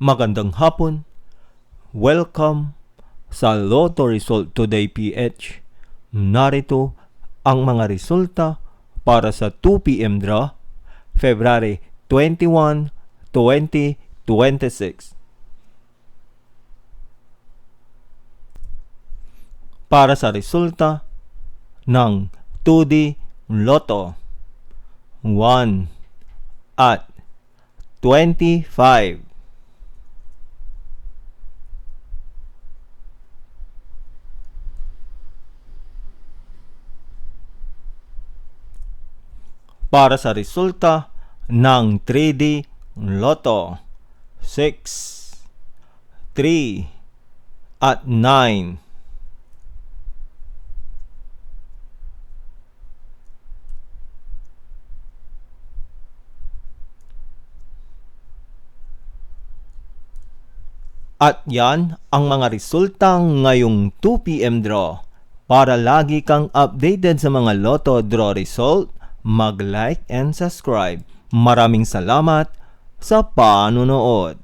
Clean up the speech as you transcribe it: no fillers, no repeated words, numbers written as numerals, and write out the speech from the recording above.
Magandang hapon. Welcome sa Lotto Result Today PH. Narito ang mga resulta para sa 2 p.m. draw, February 21, 2026. Para sa resulta ng 2D Lotto, 1 at 25. Para sa resulta ng 3D Lotto, 6, 3, at 9. At yan ang mga resulta ngayong 2 p.m. draw. Para lagi kang updated sa mga Lotto draw result, mag-like and subscribe. Maraming salamat sa panonood.